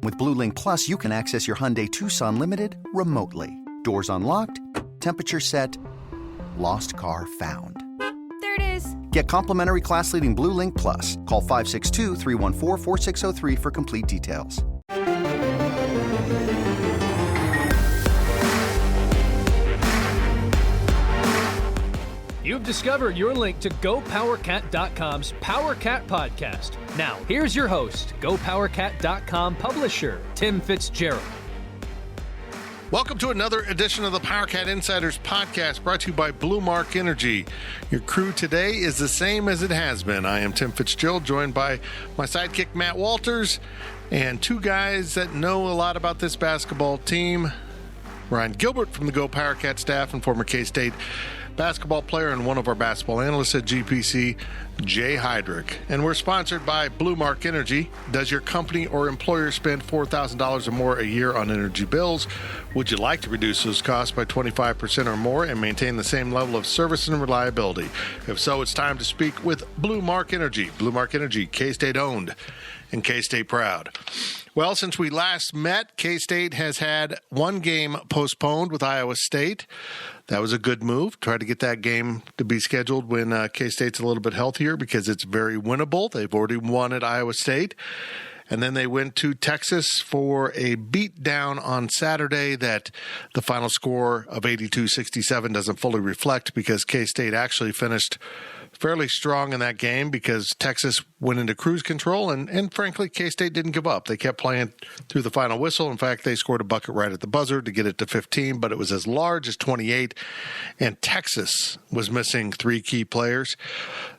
With Blue Link Plus, you can access your Hyundai Tucson Limited remotely. Doors unlocked, temperature set, lost car found. There it is. Get complimentary class-leading Blue Link Plus. Call 562-314-4603 for complete details. You've discovered your link to GoPowerCat.com's PowerCat podcast. Now, here's your host, GoPowerCat.com publisher, Tim Fitzgerald. Welcome to another edition of the PowerCat Insiders podcast, brought to you by Blue Mark Energy. Your crew today is the same as it has been. I am Tim Fitzgerald, joined by my sidekick, Matt Walters, and two guys that know a lot about this basketball team. Ryan Gilbert from the Go PowerCat staff and former K-State basketball player and one of our basketball analysts at GPC, Jay Heydrich. And we're sponsored by Blue Mark Energy. Does your company or employer spend $4,000 or more a year on energy bills? Would you like to reduce those costs by 25% or more and maintain the same level of service and reliability? If so, it's time to speak with Blue Mark Energy. Blue Mark Energy, K-State owned and K-State proud. Well, since we last met, K-State has had one game postponed with Iowa State. That was a good move. Try to get that game to be scheduled when K-State's a little bit healthier because it's very winnable. They've already won at Iowa State. And then they went to Texas for a beatdown on Saturday that the final score of 82-67 doesn't fully reflect because K-State actually finished fairly strong in that game because Texas went into cruise control, and frankly, K-State didn't give up. They kept playing through the final whistle. In fact, they scored a bucket right at the buzzer to get it to 15, but it was as large as 28, and Texas was missing three key players.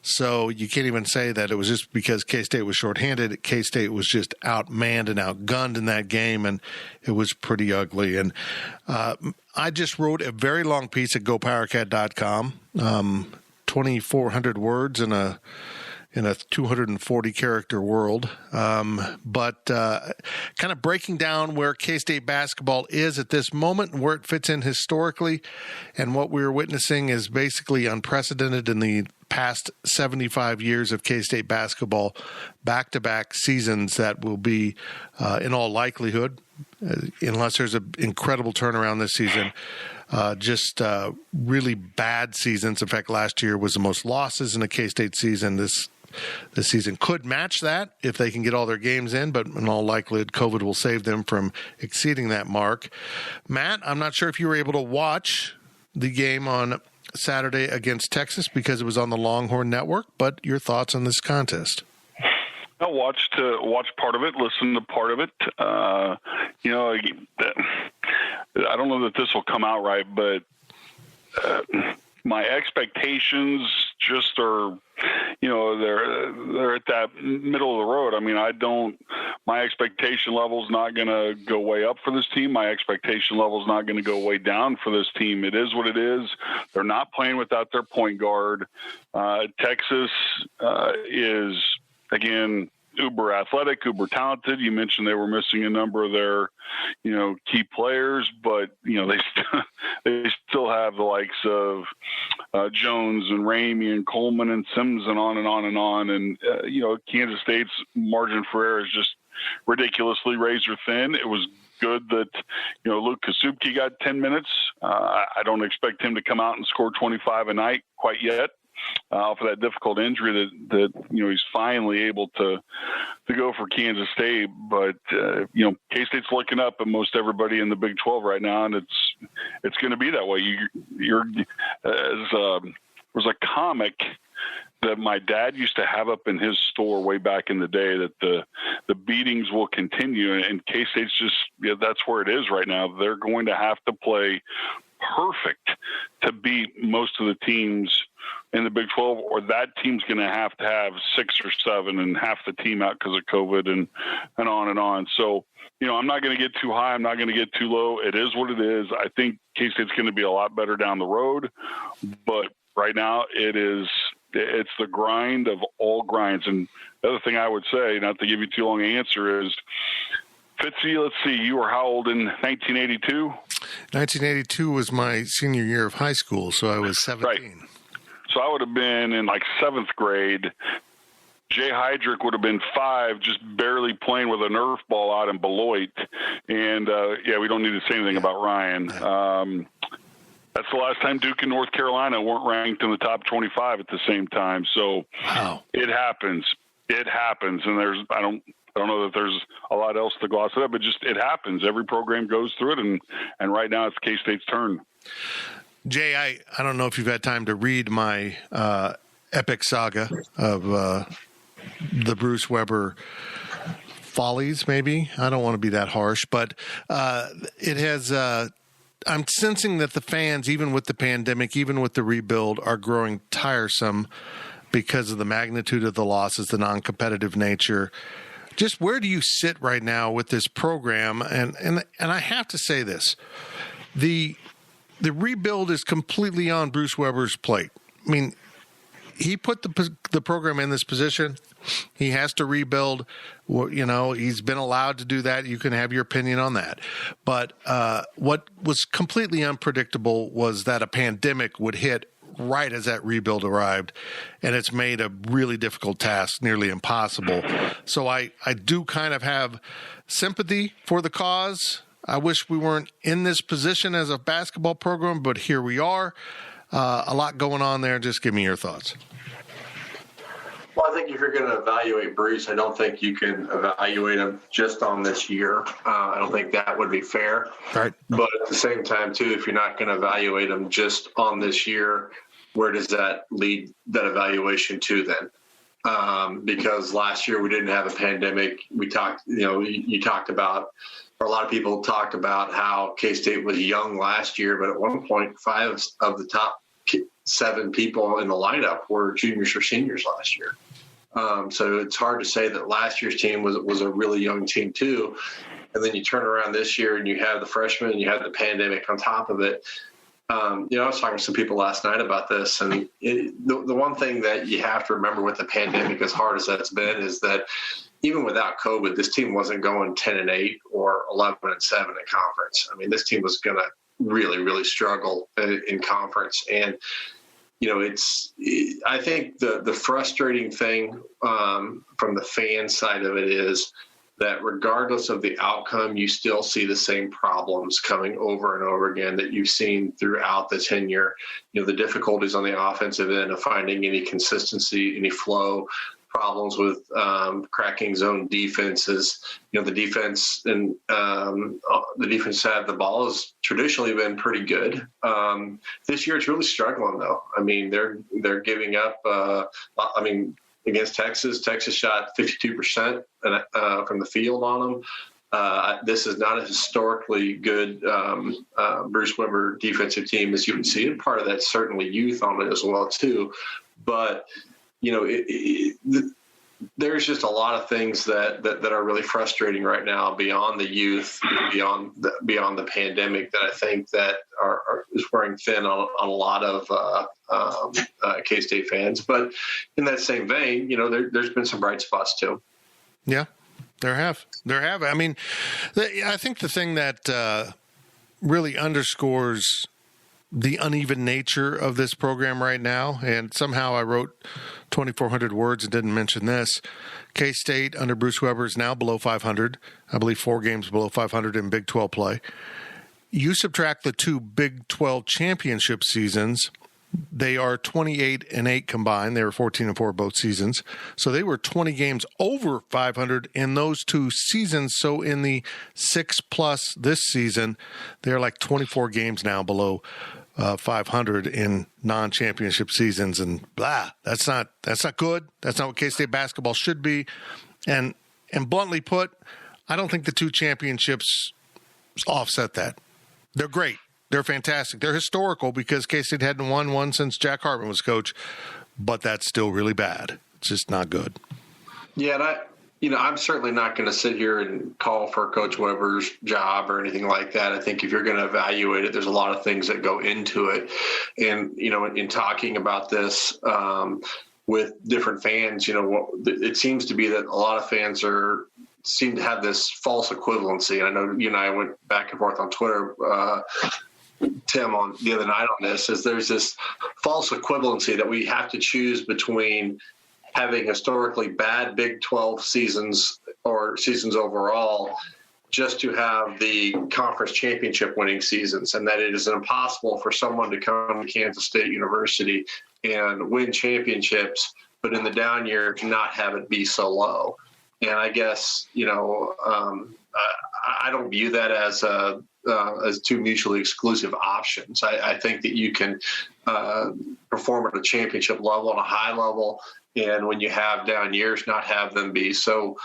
So you can't even say that it was just because K-State was shorthanded. K-State was just outmanned and outgunned in that game, and it was pretty ugly. And I just wrote a very long piece at GoPowerCat.com, 2,400 words in a 240 character world, but kind of breaking down where K-State basketball is at this moment and where it fits in historically. And what we're witnessing is basically unprecedented in the past 75 years of K-State basketball, back-to-back seasons that will be, in all likelihood, unless there's an incredible turnaround this season, just really bad seasons. In fact, last year was the most losses in a K-State season. This season could match that if they can get all their games in, but in all likelihood, COVID will save them from exceeding that mark. Matt, I'm not sure if you were able to watch the game on Saturday against Texas because it was on the Longhorn Network, but your thoughts on this contest? I watched part of it, listened to part of it. I don't know that this will come out right, but my expectations just are, they're at that middle of the road. I mean, my expectation level is not going to go way up for this team. My expectation level is not going to go way down for this team. It is what it is. They're not playing without their point guard. Texas is, again, uber athletic, uber talented. You mentioned they were missing a number of their, key players, but they still have the likes of Jones and Ramey and Coleman and Sims and on and on and on. And Kansas State's margin for error is just ridiculously razor thin. It was good that Luke Kasubke got 10 minutes. I don't expect him to come out and score 25 a night quite yet. For that difficult injury that he's finally able to go for Kansas State, but K-State's looking up at most everybody in the Big 12 right now, and it's going to be that way. You're was a comic that my dad used to have up in his store way back in the day that the beatings will continue, and K-State's just that's where it is right now. They're going to have to play perfect to beat most of the teams in the Big 12, or that team's going to have 6 or 7 and half the team out because of COVID and on and on. So, I'm not going to get too high. I'm not going to get too low. It is what it is. I think K-State's going to be a lot better down the road, but right now it's the grind of all grinds. And the other thing I would say, not to give you too long an answer, is Fitzy, let's see, you were how old in 1982? 1982 was my senior year of high school, so I was 17. Right. So I would have been in like 7th grade Jay Heydrich would have been 5, just barely playing with a Nerf ball out in Beloit. And, we don't need to say anything about Ryan. That's the last time Duke and North Carolina weren't ranked in the top 25 at the same time. So It happens. It happens. And I don't know that there's a lot else to gloss it up, but just it happens. Every program goes through it, and right now it's K-State's turn. Jay, I don't know if you've had time to read my epic saga of the Bruce Weber follies, maybe. I don't want to be that harsh, but it has I'm sensing that the fans, even with the pandemic, even with the rebuild, are growing tiresome because of the magnitude of the losses, the non-competitive nature. Just where do you sit right now with this program? And I have to say this. The rebuild is completely on Bruce Weber's plate. I mean, he put the program in this position. He has to rebuild. He's been allowed to do that. You can have your opinion on that. But what was completely unpredictable was that a pandemic would hit right as that rebuild arrived, and it's made a really difficult task nearly impossible. So I do kind of have sympathy for the cause. I wish we weren't in this position as a basketball program, but here we are. A lot going on there. Just give me your thoughts. Well, I think if you're going to evaluate Bruce, I don't think you can evaluate him just on this year. I don't think that would be fair. Right. But at the same time, too, if you're not going to evaluate him just on this year, where does that lead that evaluation to then? Because last year we didn't have a pandemic. We talked, you talked about, or a lot of people talked about how K-State was young last year, but at one point, 5 of the top 7 people in the lineup were juniors or seniors last year. So it's hard to say that last year's team was a really young team too. And then you turn around this year and you have the freshmen and you have the pandemic on top of it. I was talking to some people last night about this, and the one thing that you have to remember with the pandemic, as hard as that's been, is that even without COVID, this team wasn't going 10-8 or 11-7 in conference. I mean, this team was going to really, really struggle in conference. And, I think the frustrating thing from the fan side of it is that regardless of the outcome, you still see the same problems coming over and over again that you've seen throughout the tenure. The difficulties on the offensive end of finding any consistency, any flow, problems with cracking zone defenses. The defense and the defense side of the ball has traditionally been pretty good. This year it's really struggling though. I mean, they're giving up. Against Texas shot 52% from the field on them. This is not a historically good Bruce Weber defensive team, as you can see, and part of that's certainly youth on it as well too. But there's just a lot of things that are really frustrating right now beyond the youth, beyond the pandemic, that I think that is wearing thin on a lot of K-State fans. But in that same vein, there's been some bright spots too. Yeah, there have. I mean, I think the thing that really underscores the uneven nature of this program right now, and somehow I wrote 2,400 words and didn't mention this. K-State under Bruce Weber is now below 500. I believe 4 games below 500 in Big 12 play. You subtract the 2 Big 12 championship seasons, they are 28-8 combined. They were 14-4 both seasons. So they were 20 games over 500 in those 2 seasons. So in the 6+ this season, they're like 24 games now below 500 in non-championship seasons, and that's not good. That's not what K-State basketball should be. And bluntly put, I don't think the 2 championships offset that. They're great. They're fantastic. They're historical because K-State hadn't won one since Jack Hartman was coach, but that's still really bad. It's just not good. Yeah, and I'm certainly not going to sit here and call for Coach Weber's job or anything like that. I think if you're going to evaluate it, there's a lot of things that go into it. And, in talking about this with different fans, it seems to be that a lot of fans seem to have this false equivalency. And I know you and I went back and forth on Twitter, Tim, on the other night on this, is there's this false equivalency that we have to choose between having historically bad Big 12 seasons or seasons overall just to have the conference championship winning seasons, and that it is impossible for someone to come to Kansas State University and win championships, but in the down year not have it be so low. And I guess, I don't view that as two mutually exclusive options. I think that you can perform at a championship level, at a high level, and when you have down years, not have them be so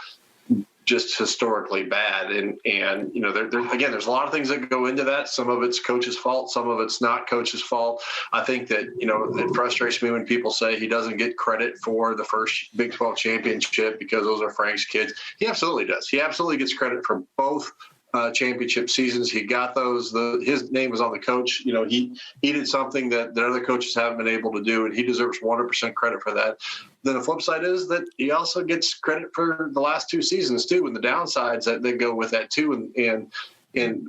just historically bad. And again, there's a lot of things that go into that. Some of it's coach's fault. Some of it's not coach's fault. I think that, it frustrates me when people say he doesn't get credit for the first Big 12 championship because those are Frank's kids. He absolutely does. He absolutely gets credit for both championship seasons. He got those. His name was on the coach. He did something that the other coaches haven't been able to do, and he deserves 100% credit for that. Then the flip side is that he also gets credit for the last two seasons too, and the downsides that go with that too. And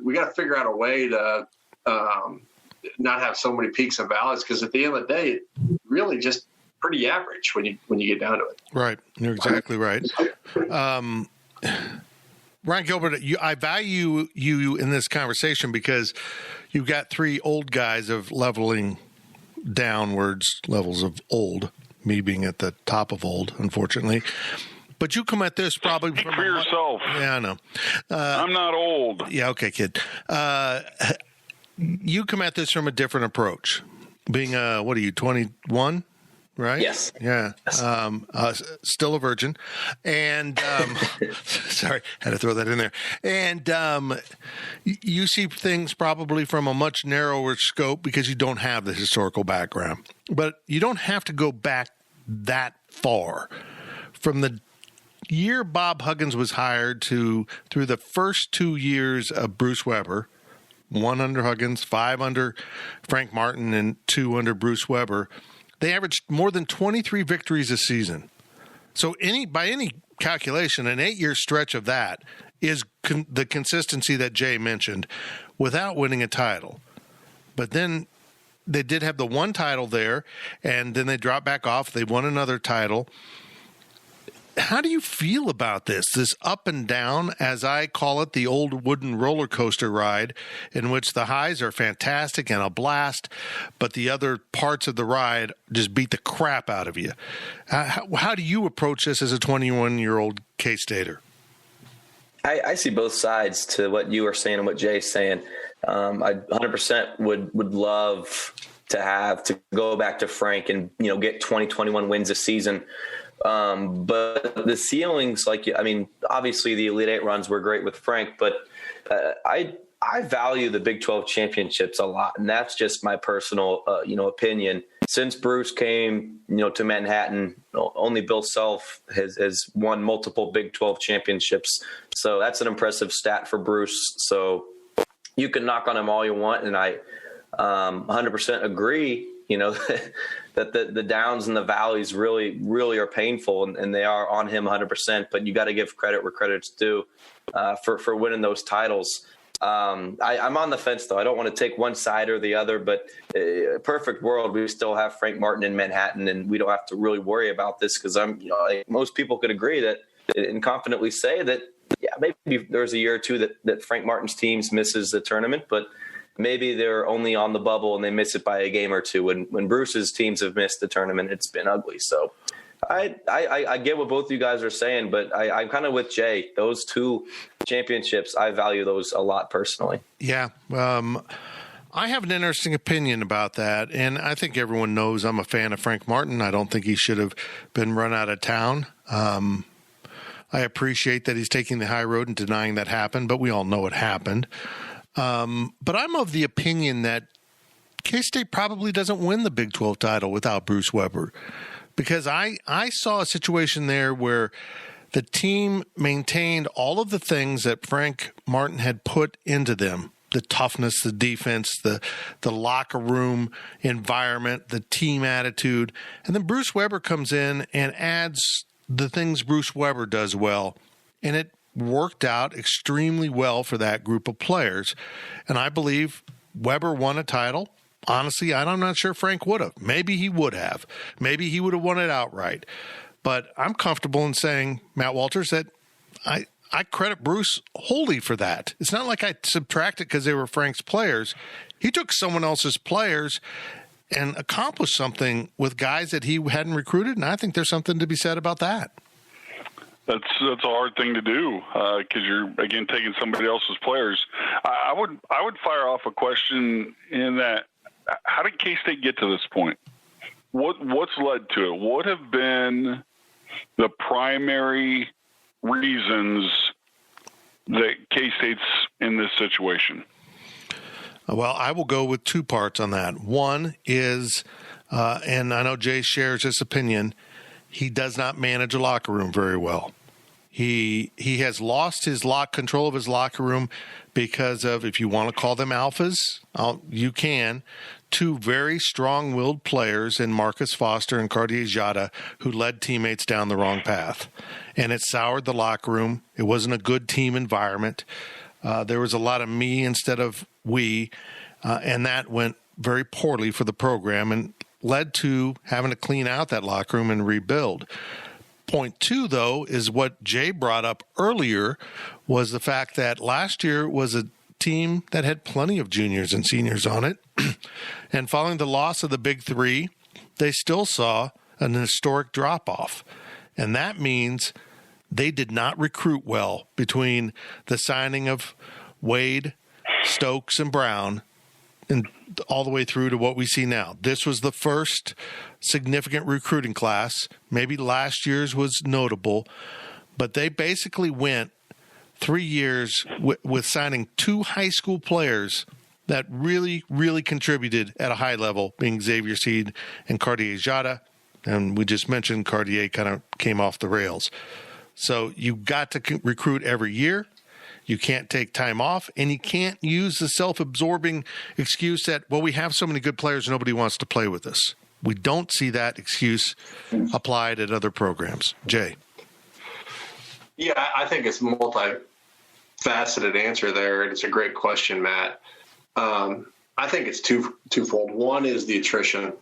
we got to figure out a way to not have so many peaks and valleys, because at the end of the day, it really just pretty average when you get down to it. Right, you're exactly right. Ryan Gilbert, I value you in this conversation because you've got three old guys of leveling downwards levels of old, me being at the top of old, unfortunately. But you come at this probably Speak for yourself. Yeah, I know. I'm not old. Yeah, okay, kid. You come at this from a different approach. Being, what are you, 21? Right? Yes. Yeah. Yes. Still a virgin. And sorry, had to throw that in there. And you see things probably from a much narrower scope because you don't have the historical background. But you don't have to go back that far. From the year Bob Huggins was hired through the first 2 years of Bruce Weber, 1 under Huggins, 5 under Frank Martin, and 2 under Bruce Weber, they averaged more than 23 victories a season. So by any calculation, an 8-year stretch of that is the consistency that Jay mentioned without winning a title. But then they did have the one title there, and then they dropped back off. They won another title. How do you feel about this up and down, as I call it, the old wooden roller coaster ride, in which the highs are fantastic and a blast, but the other parts of the ride just beat the crap out of you? How do you approach this as a 21-year-old K-Stater? I see both sides to what you are saying and what Jay's saying. I 100% would love to go back to Frank and, get 20-21 wins a season. But the ceilings, obviously the Elite Eight runs were great with Frank, but I value the Big 12 championships a lot. And that's just my personal, opinion. Since Bruce came, to Manhattan, only Bill Self has won multiple Big 12 championships. So that's an impressive stat for Bruce. So you can knock on him all you want. And I 100% agree, that the downs and the valleys really, really are painful, and they are on him 100%. But you got to give credit where credit's due for winning those titles. I'm on the fence, though. I don't want to take one side or the other, but perfect world, we still have Frank Martin in Manhattan, and we don't have to really worry about this because most people could agree that and confidently say that, yeah, maybe there's a year or two that Frank Martin's teams misses the tournament, but maybe they're only on the bubble and they miss it by a game or two. When Bruce's teams have missed the tournament, it's been ugly. So I get what both of you guys are saying, but I'm kind of with Jay. Those two championships, I value those a lot personally. Yeah. I have an interesting opinion about that, and I think everyone knows I'm a fan of Frank Martin. I don't think he should have been run out of town. I appreciate that he's taking the high road and denying that happened, but we all know it happened. But I'm of the opinion that K-State probably doesn't win the Big 12 title without Bruce Weber, because I saw a situation there where the team maintained all of the things that Frank Martin had put into them: the toughness, the defense, the locker room environment, the team attitude. And then Bruce Weber comes in and adds the things Bruce Weber does well, and it worked out extremely well for that group of players. And I believe Weber won a title. Honestly, I'm not sure Frank would have. Maybe he would have. Maybe he would have won it outright. But I'm comfortable in saying, Matt Walters, that I credit Bruce wholly for that. It's not like I subtracted because they were Frank's players. He took someone else's players and accomplished something with guys that he hadn't recruited, and I think there's something to be said about that. That's a hard thing to do because you're, again, taking somebody else's players. I would fire off a question in that: how did K-State get to this point? What's led to it? What have been the primary reasons that K-State's in this situation? Well, I will go with two parts on that. One is, and I know Jay shares this opinion, he does not manage a locker room very well. He has lost his control of his locker room because of, if you want to call them alphas, you can, two very strong-willed players in Marcus Foster and Cartier Jada who led teammates down the wrong path. And it soured the locker room. It wasn't a good team environment. There was a lot of me instead of we, and that went very poorly for the program and led to having to clean out that locker room and rebuild. Point two, though, is what Jay brought up earlier, was the fact that last year was a team that had plenty of juniors and seniors on it. And following the loss of the big three, they still saw an historic drop-off. And that means they did not recruit well between the signing of Wade, Stokes, and Brown, and all the way through to what we see now. This was the first significant recruiting class. Maybe last year's was notable, but they basically went 3 years with signing two high school players that really, really contributed at a high level, being Xavier Seed and Cartier Jada. And we just mentioned Cartier kind of came off the rails. So you got to recruit every year. You can't take time off, and you can't use the self-absorbing excuse that, well, we have so many good players, nobody wants to play with us. We don't see that excuse applied at other programs. Jay. Yeah, I think it's multi-faceted answer there, and it's a great question, Matt. I think it's twofold. One is the attrition.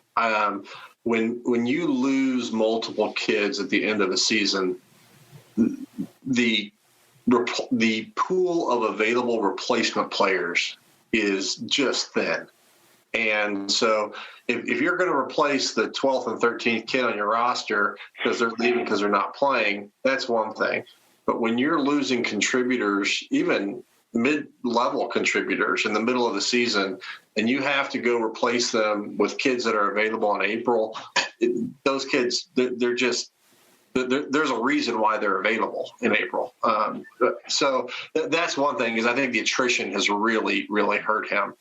When you lose multiple kids at the end of a season, the pool of available replacement players is just thin. And so if you're going to replace the 12th and 13th kid on your roster because they're leaving because they're not playing, that's one thing. But when you're losing contributors, even mid-level contributors in the middle of the season, and you have to go replace them with kids that are available in April, those kids, they're just – there's a reason why they're available in April. So that's one thing, is I think the attrition has really, really hurt him.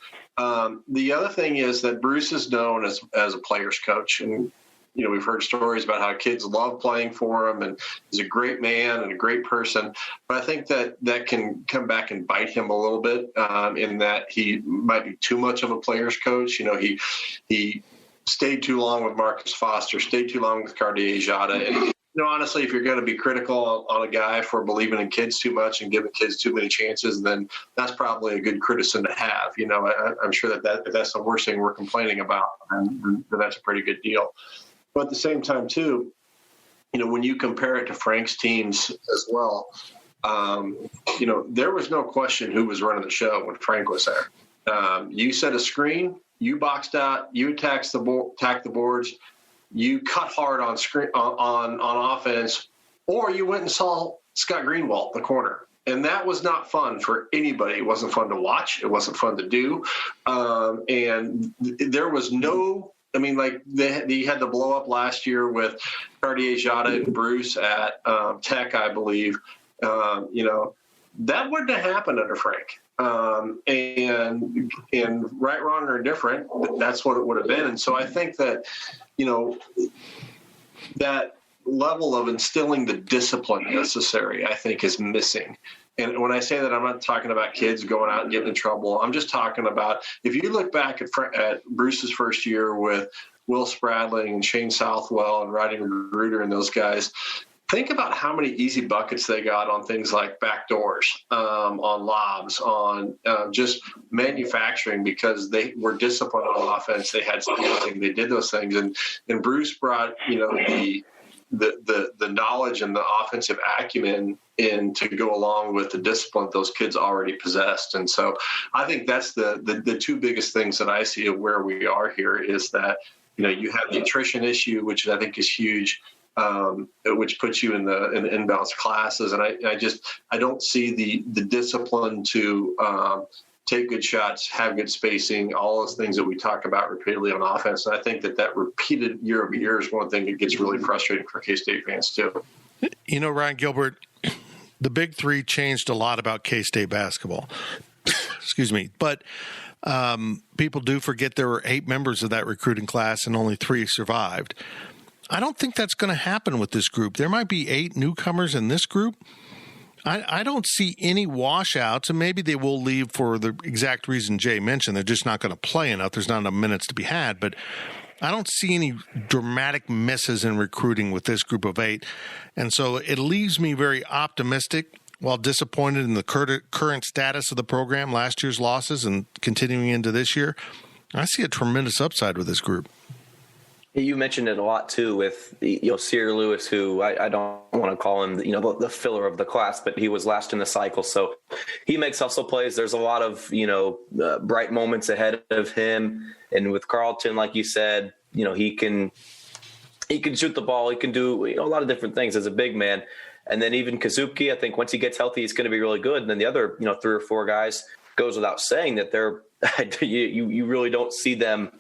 The other thing is that Bruce is known as a player's coach. And, you know, we've heard stories about how kids love playing for him, and he's a great man and a great person. But I think that can come back and bite him a little bit in that he might be too much of a player's coach. You know, he stayed too long with Marcus Foster, stayed too long with Cartier Jada. And, you know, honestly, if you're going to be critical on a guy for believing in kids too much and giving kids too many chances, then that's probably a good criticism to have. You know, I'm sure that if that's the worst thing we're complaining about, then that's a pretty good deal. But at the same time, too, you know, when you compare it to Frank's teams as well, you know, there was no question who was running the show when Frank was there. You set a screen, you boxed out, you attacked the boards. You cut hard on screen on offense, or you went and saw Scott Greenwald in the corner. And that was not fun for anybody. It wasn't fun to watch. It wasn't fun to do. And there was no – I mean, like they had the blow up last year with Cartier Jada and Bruce at Tech, I believe. You know, that wouldn't have happened under Frank. And right, wrong, or indifferent, that's what it would have been. And so I think that – you know, that level of instilling the discipline necessary, I think, is missing. And when I say that, I'm not talking about kids going out and getting in trouble. I'm just talking about, if you look back at Bruce's first year with Will Spradling and Shane Southwell and Rodney Magruder and those guys, think about how many easy buckets they got on things like backdoors, on lobs, on just manufacturing, because they were disciplined on offense. They had something. They did those things. And Bruce brought, you know, the knowledge and the offensive acumen in to go along with the discipline those kids already possessed. And so I think that's the two biggest things that I see of where we are here is that, you have the attrition issue, which I think is huge, which puts you in the inbounds classes. And I don't see the discipline to take good shots, have good spacing, all those things that we talk about repeatedly on offense. And I think that repeated year over year is one thing that gets really frustrating for K-State fans too. Ryan Gilbert, the Big Three changed a lot about K-State basketball. Excuse me. But people do forget there were 8 members of that recruiting class and only 3 survived. I don't think that's going to happen with this group. There might be 8 newcomers in this group. I don't see any washouts, and maybe they will leave for the exact reason Jay mentioned. They're just not going to play enough. There's not enough minutes to be had. But I don't see any dramatic misses in recruiting with this group of 8. And so it leaves me very optimistic while disappointed in the current status of the program, last year's losses, and continuing into this year. I see a tremendous upside with this group. You mentioned it a lot too with Sear Lewis, who I don't want to call him the filler of the class, but he was last in the cycle, so he makes hustle plays. There's a lot of bright moments ahead of him, and with Carlton, like you said, he can shoot the ball, he can do a lot of different things as a big man. And then even Kazuki, I think once he gets healthy, he's going to be really good. And then the other 3 or 4 guys, goes without saying that they're you really don't see them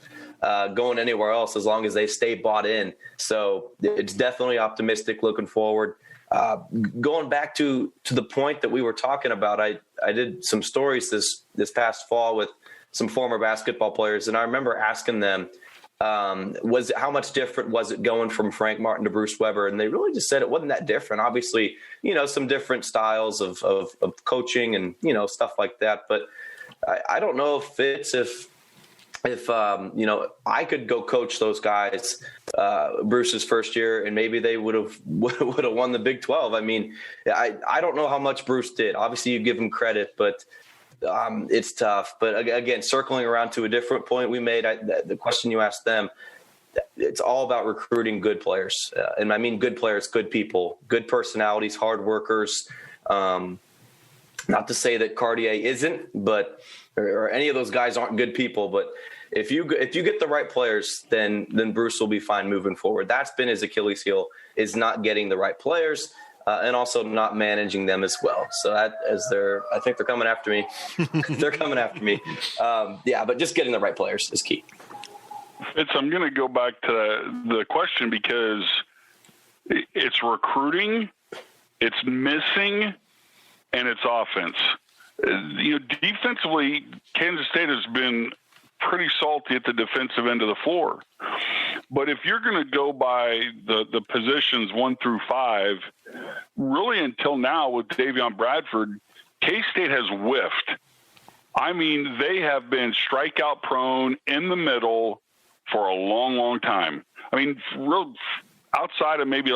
going anywhere else as long as they stay bought in. So it's definitely optimistic looking forward. Going back to the point that we were talking about, I did some stories this past fall with some former basketball players, and I remember asking them, how much different was it going from Frank Martin to Bruce Weber? And they really just said it wasn't that different. Obviously, some different styles of coaching and, stuff like that. But I don't know if I could go coach those guys, Bruce's first year, and maybe they would have won the Big 12. I mean, I don't know how much Bruce did. Obviously, you give him credit, but it's tough. But again, circling around to a different point we made, the question you asked them, it's all about recruiting good players. And I mean good players, good people, good personalities, hard workers. Not to say that Cartier isn't, but or any of those guys aren't good people, but if you get the right players, then Bruce will be fine moving forward. That's been his Achilles heel, is not getting the right players and also not managing them as well. So I think they're coming after me. They're coming after me. But just getting the right players is key. I'm going to go back to the question because it's recruiting, it's missing, and it's offense. Defensively, Kansas State has been pretty salty at the defensive end of the floor. But if you're going to go by the positions 1 through 5, really until now with Davion Bradford, K-State has whiffed. I mean, they have been strikeout prone in the middle for a long, long time. I mean, real outside of maybe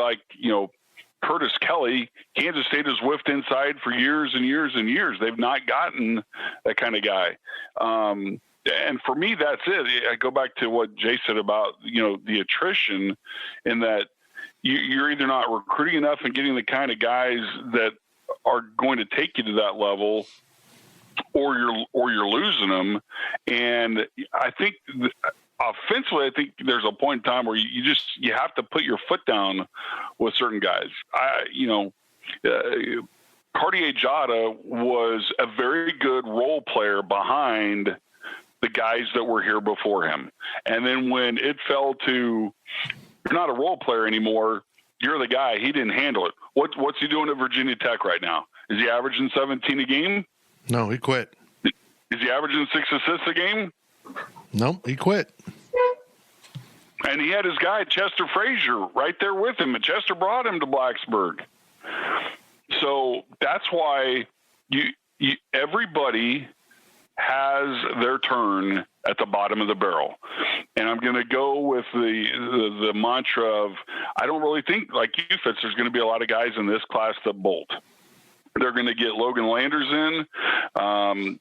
Curtis Kelly, Kansas State has whiffed inside for years and years and years. They've not gotten that kind of guy. And for me, that's it. I go back to what Jay said about, the attrition, in that you're either not recruiting enough and getting the kind of guys that are going to take you to that level, or you're losing them. And I think offensively, I think there's a point in time where you have to put your foot down with certain guys. Cartier Jada was a very good role player behind the guys that were here before him. And then when it fell to, you're not a role player anymore, you're the guy, he didn't handle it. What's he doing at Virginia Tech right now? Is he averaging 17 a game? No, he quit. Is he averaging 6 assists a game? No, he quit. And he had his guy, Chester Frazier, right there with him. And Chester brought him to Blacksburg. So that's why everybody has their turn at the bottom of the barrel. And I'm going to go with the mantra of, I don't really think, like you, Fitz, there's going to be a lot of guys in this class that bolt. They're going to get Logan Landers in.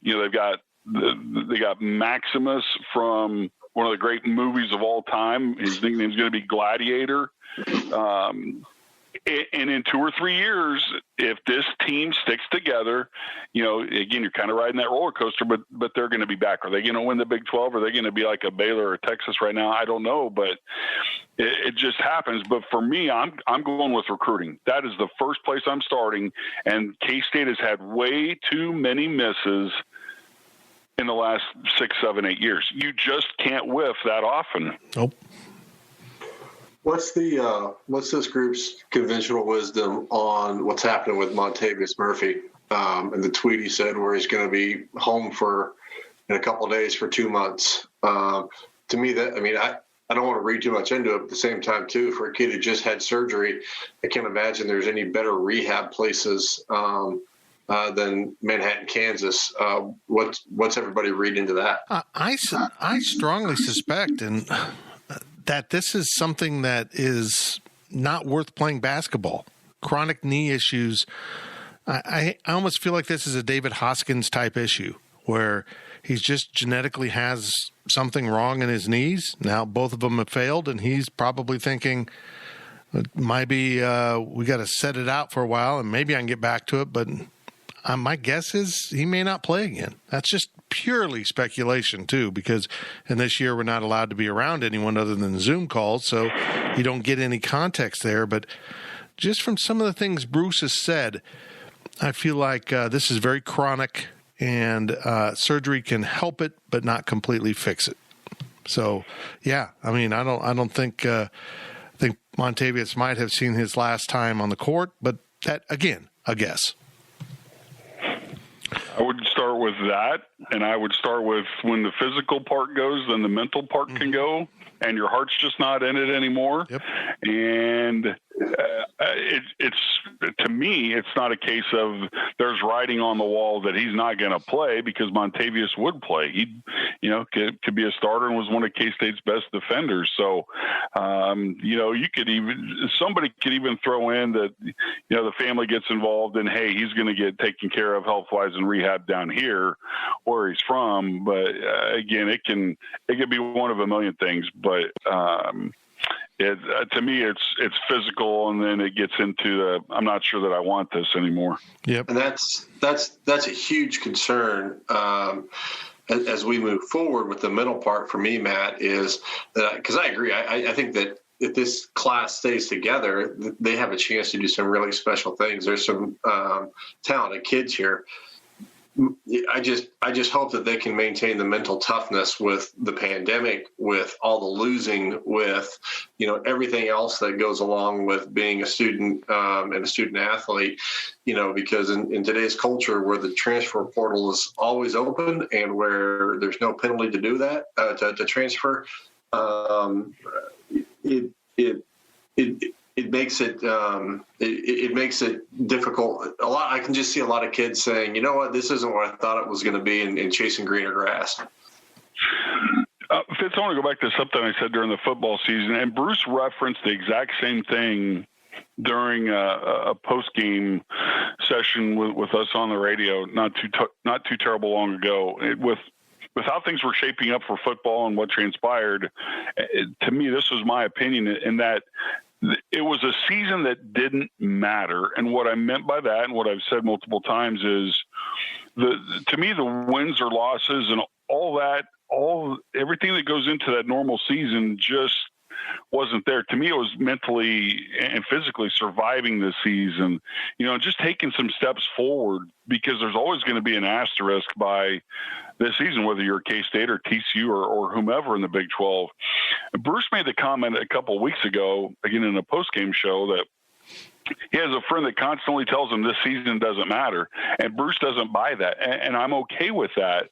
They got Maximus from one of the great movies of all time. His nickname's going to be Gladiator. And in 2 or 3 years, if this team sticks together, again, you're kind of riding that roller coaster, but they're going to be back. Are they going to win the Big 12? Are they going to be like a Baylor or Texas right now? I don't know, but it just happens. But for me, I'm going with recruiting. That is the first place I'm starting. And K-State has had way too many misses in the last 6, 7, 8 years. You just can't whiff that often. Nope. What's this group's conventional wisdom on what's happening with Montavious Murphy and the tweet he said where he's going to be home in a couple of days for 2 months? To me, I don't want to read too much into it, but at the same time, too, for a kid who just had surgery, I can't imagine there's any better rehab places than Manhattan, Kansas. What's everybody read into that? I strongly suspect that this is something that is not worth playing basketball. Chronic knee issues. I almost feel like this is a David Hoskins type issue where he's just genetically has something wrong in his knees. Now both of them have failed, and he's probably thinking maybe we got to set it out for a while and maybe I can get back to it. But my guess is he may not play again. That's just purely speculation, too, because in this year we're not allowed to be around anyone other than Zoom calls, so you don't get any context there. But just from some of the things Bruce has said, I feel like this is very chronic, and surgery can help it, but not completely fix it. So, yeah, I mean, I don't think think Montavious might have seen his last time on the court, but that, again, a guess. I would start with that, and I would start with when the physical part goes, then the mental part can go, and your heart's just not in it anymore. Yep. And it's to me, it's not a case of there's writing on the wall that he's not going to play, because Montavious would play. He, could be a starter and was one of K-State's best defenders. So, somebody could even throw in that, the family gets involved and, hey, he's going to get taken care of health-wise and rehab down here where he's from. But again, it could be one of a million things. But to me, it's physical, and then it gets into I'm not sure that I want this anymore. Yep, and that's a huge concern as we move forward with the mental part. For me, Matt, is that because I agree, I think that if this class stays together, they have a chance to do some really special things. There's some talented kids here. I just hope that they can maintain the mental toughness with the pandemic, with all the losing, with everything else that goes along with being a student and a student athlete. Because in today's culture, where the transfer portal is always open and where there's no penalty to do that to transfer, it makes it difficult. I can just see a lot of kids saying, you know what, this isn't what I thought it was going to be, and chasing greener grass. Fitz, I want to go back to something I said during the football season, and Bruce referenced the exact same thing during a post-game session with us on the radio not too terrible long ago. With how things were shaping up for football and what transpired, to me, this was my opinion, in that it was a season that didn't matter. And what I meant by that, and what I've said multiple times, is to me, the wins or losses and everything that goes into that normal season just wasn't there. To me, it was mentally and physically surviving the season, just taking some steps forward, because there's always going to be an asterisk by this season, whether you're K-State or TCU or whomever in the Big 12. Bruce made the comment a couple of weeks ago, again in a post-game show, that he has a friend that constantly tells him this season doesn't matter, and Bruce doesn't buy that, and I'm okay with that.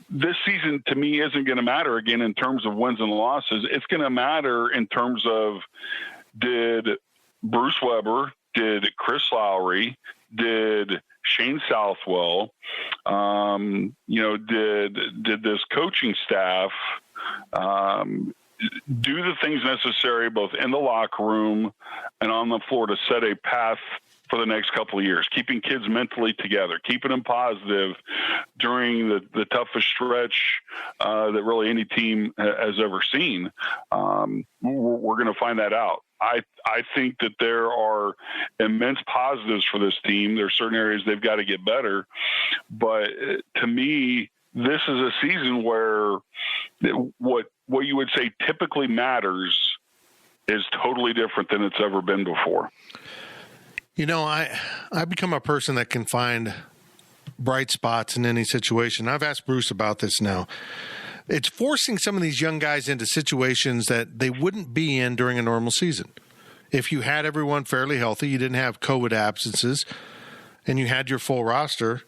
This season, to me, isn't going to matter, again, in terms of wins and losses. It's going to matter in terms of, did Bruce Weber, did Chris Lowry, did Shane Southwell, did this coaching staff do the things necessary both in the locker room and on the floor to set a path for the next couple of years, keeping kids mentally together, keeping them positive during the toughest stretch that really any team has ever seen. We're going to find that out. I think that there are immense positives for this team. There are certain areas they've got to get better. But to me, this is a season where what you would say typically matters is totally different than it's ever been before. You know, I become a person that can find bright spots in any situation. I've asked Bruce about this now. It's forcing some of these young guys into situations that they wouldn't be in during a normal season. If you had everyone fairly healthy, you didn't have COVID absences, and you had your full roster,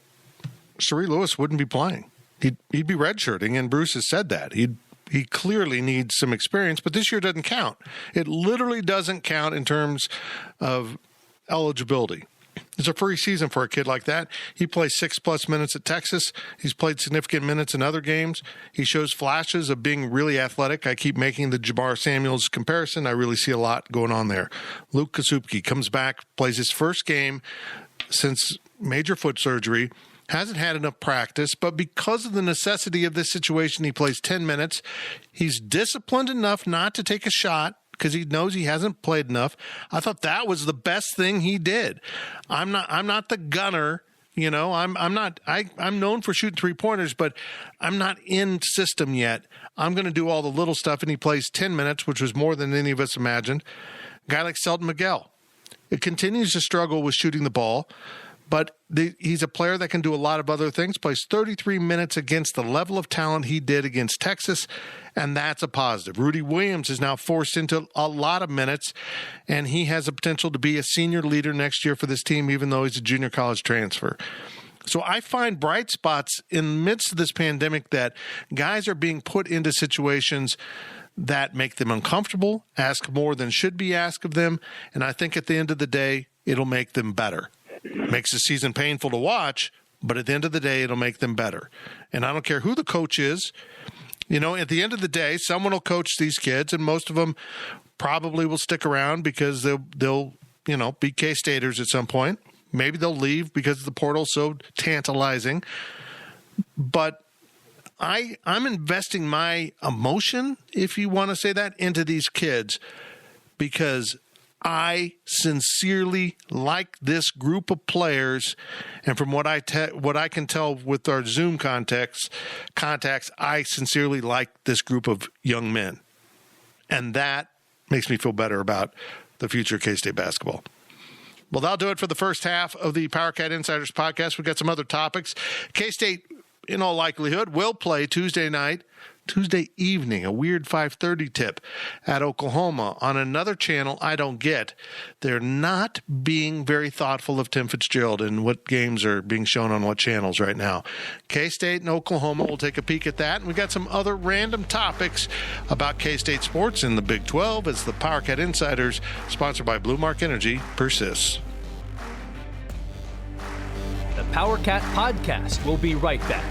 Sari Lewis wouldn't be playing. He'd be redshirting, and Bruce has said that. He clearly needs some experience, but this year doesn't count. It literally doesn't count in terms of eligibility. It's a free season for a kid like that. He plays 6+ minutes at Texas. He's played significant minutes in other games. He shows flashes of being really athletic. I keep making the Jabbar Samuels comparison. I really see a lot going on there. Luke Kasubke comes back, plays his first game since major foot surgery, hasn't had enough practice, but because of the necessity of this situation, he plays 10 minutes. He's disciplined enough not to take a shot because he knows he hasn't played enough. I thought that was the best thing he did. I'm not the gunner, you know. I'm known for shooting 3-pointers, but I'm not in system yet. I'm going to do all the little stuff, and he plays 10 minutes, which was more than any of us imagined. A guy like Selton Miguel, it continues to struggle with shooting the ball, but he's a player that can do a lot of other things, plays 33 minutes against the level of talent he did against Texas, and that's a positive. Rudy Williams is now forced into a lot of minutes, and he has the potential to be a senior leader next year for this team, even though he's a junior college transfer. So I find bright spots in the midst of this pandemic that guys are being put into situations that make them uncomfortable, ask more than should be asked of them, and I think at the end of the day, it'll make them better. It makes the season painful to watch, but at the end of the day, it'll make them better. And I don't care who the coach is. You know, at the end of the day, someone will coach these kids, and most of them probably will stick around because they'll be K-Staters at some point. Maybe they'll leave because the portal's so tantalizing. But I'm investing my emotion, if you want to say that, into these kids because I sincerely like this group of players, and from what I can tell with our Zoom contacts, I sincerely like this group of young men, and that makes me feel better about the future of K-State basketball. Well, that'll do it for the first half of the PowerCat Insiders podcast. We've got some other topics. K-State, in all likelihood, will play Tuesday evening, a weird 5:30 tip at Oklahoma on another channel I don't get. They're not being very thoughtful of Tim Fitzgerald and what games are being shown on what channels right now. K-State and Oklahoma, we'll take a peek at that. And we got some other random topics about K-State sports in the Big 12 as the PowerCat Insiders, sponsored by Blue Mark Energy, persists. The PowerCat podcast will be right back.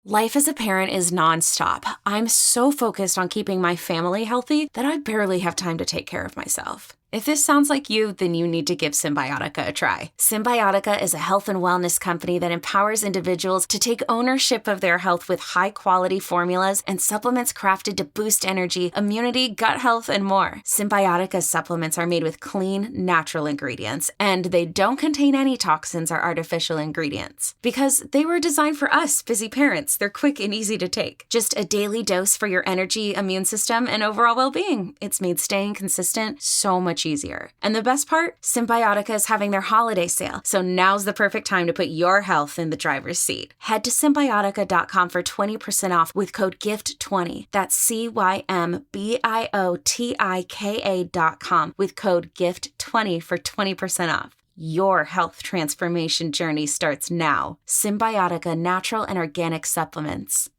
Life as a parent is nonstop. I'm so focused on keeping my family healthy that I barely have time to take care of myself. If this sounds like you, then you need to give Symbiotica a try. Symbiotica is a health and wellness company that empowers individuals to take ownership of their health with high-quality formulas and supplements crafted to boost energy, immunity, gut health, and more. Symbiotica's supplements are made with clean, natural ingredients, and they don't contain any toxins or artificial ingredients. Because they were designed for us, busy parents. They're quick and easy to take. Just a daily dose for your energy, immune system, and overall well-being. It's made staying consistent so much easier. And the best part? Symbiotica is having their holiday sale, so now's the perfect time to put your health in the driver's seat. Head to Symbiotica.com for 20% off with code GIFT20. That's CYMBIOTIKA.com with code GIFT20 for 20% off. Your health transformation journey starts now. Symbiotica Natural and Organic Supplements.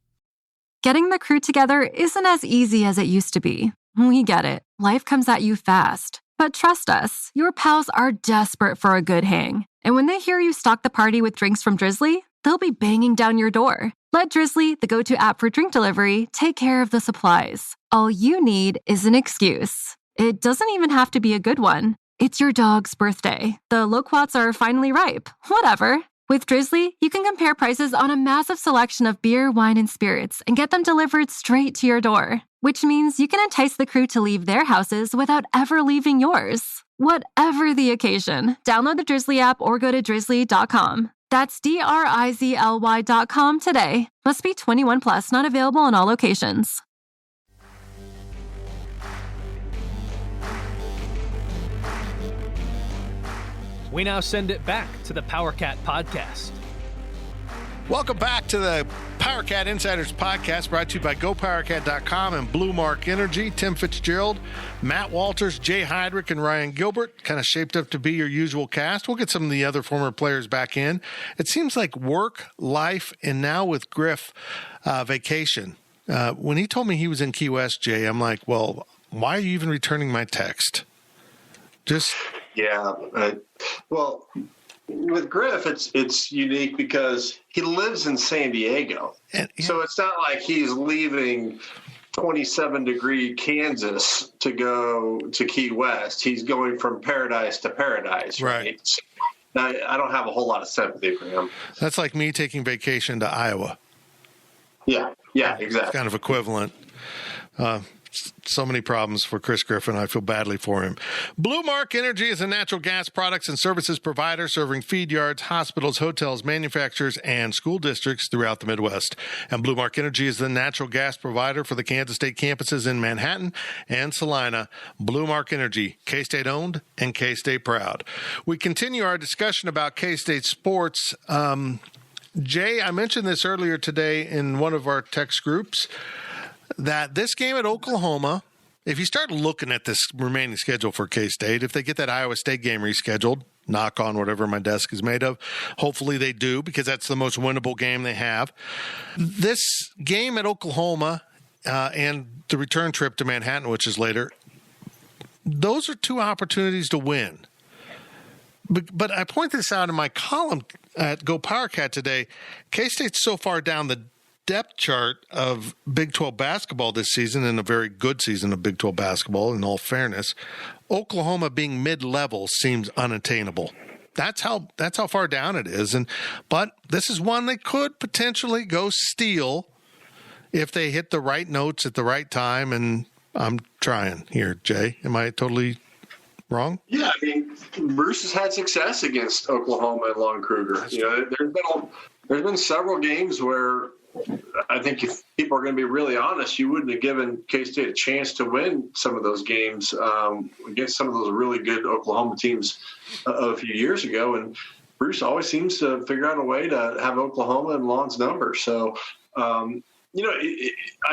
Getting the crew together isn't as easy as it used to be. We get it. Life comes at you fast. But trust us, your pals are desperate for a good hang. And when they hear you stock the party with drinks from Drizzly, they'll be banging down your door. Let Drizzly, the go-to app for drink delivery, take care of the supplies. All you need is an excuse. It doesn't even have to be a good one. It's your dog's birthday. The loquats are finally ripe. Whatever. With Drizzly, you can compare prices on a massive selection of beer, wine, and spirits and get them delivered straight to your door, which means you can entice the crew to leave their houses without ever leaving yours. Whatever the occasion, download the Drizzly app or go to drizzly.com. That's DRIZLY.com today. Must be 21 plus, not available in all locations. We now send it back to the PowerCat podcast. Welcome back to the PowerCat Insiders podcast, brought to you by GoPowerCat.com and Blue Mark Energy. Tim Fitzgerald, Matt Walters, Jay Heidrich, and Ryan Gilbert kind of shaped up to be your usual cast. We'll get some of the other former players back in. It seems like work, life, and now with Griff, vacation. When he told me he was in Key West, Jay, I'm like, well, why are you even returning my text? Yeah. Well, with Griff, it's unique because he lives in San Diego. So it's not like he's leaving 27-degree Kansas to go to Key West. He's going from paradise to paradise, right? So I don't have a whole lot of sympathy for him. That's like me taking vacation to Iowa. Yeah, exactly. It's kind of equivalent. So many problems for Chris Griffin. I feel badly for him. Blue Mark Energy is a natural gas products and services provider serving feed yards, hospitals, hotels, manufacturers, and school districts throughout the Midwest. And Blue Mark Energy is the natural gas provider for the Kansas State campuses in Manhattan and Salina. Blue Mark Energy, K-State owned and K-State proud. We continue our discussion about K-State sports. Jay, I mentioned this earlier today in one of our text groups, that this game at Oklahoma, if you start looking at this remaining schedule for K-State, if they get that Iowa State game rescheduled, knock on whatever my desk is made of, hopefully they do, because that's the most winnable game they have. This game at Oklahoma and the return trip to Manhattan, which is later, those are two opportunities to win. But I point this out in my column at Go PowerCat today. K-State's so far down the depth chart of Big 12 basketball this season, and a very good season of Big 12 basketball, in all fairness. Oklahoma being mid-level seems unattainable. That's how far down it is. But this is one they could potentially go steal if they hit the right notes at the right time. And I'm trying here, Jay. Am I totally wrong? Yeah, I mean, Bruce has had success against Oklahoma and Lon Kruger. There's been several games where I think if people are going to be really honest, you wouldn't have given K-State a chance to win some of those games against some of those really good Oklahoma teams a few years ago. And Bruce always seems to figure out a way to have Oklahoma in Lon's number. So, I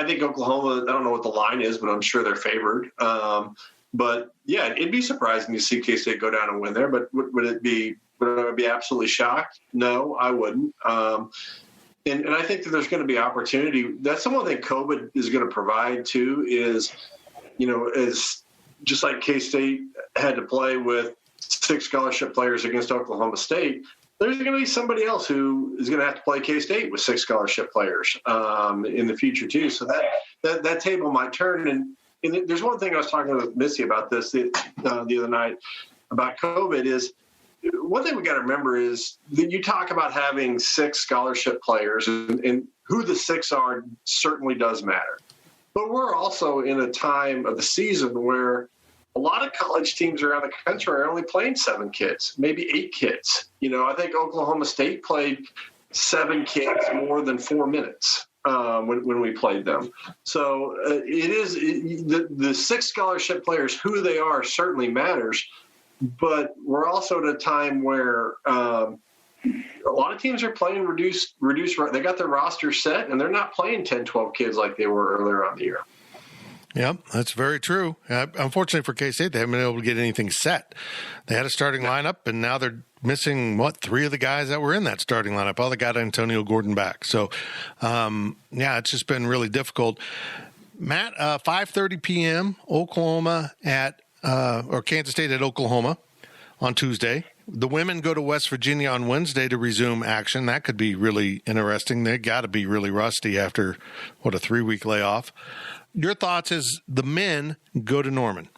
think Oklahoma, I don't know what the line is, but I'm sure they're favored. But, yeah, it'd be surprising to see K-State go down and win there. But would I be absolutely shocked? No, I wouldn't. And I think that there's going to be opportunity. That's the one thing COVID is going to provide, too, is just like K-State had to play with 6 scholarship players against Oklahoma State, there's going to be somebody else who is going to have to play K-State with 6 scholarship players in the future, too. So that table might turn. And there's one thing I was talking with Missy about this the other night about COVID is, one thing we got to remember is that you talk about having 6 scholarship players, and who the 6 are certainly does matter. But we're also in a time of the season where a lot of college teams around the country are only playing 7 kids, maybe 8 kids. I think Oklahoma State played 7 kids more than 4 minutes when we played them. So the 6 scholarship players, who they are, certainly matters. But we're also at a time where a lot of teams are playing reduced. They got their roster set, and they're not playing 10, 12 kids like they were earlier on the year. Yep, that's very true. Unfortunately for K-State, they haven't been able to get anything set. They had a starting lineup, and now they're missing, 3 of the guys that were in that starting lineup. All they got Antonio Gordon back. So, it's just been really difficult. Matt, 5:30 p.m., Oklahoma or Kansas State at Oklahoma on Tuesday. The women go to West Virginia on Wednesday to resume action. That could be really interesting. They got to be really rusty after, a 3-week layoff. Your thoughts as the men go to Norman?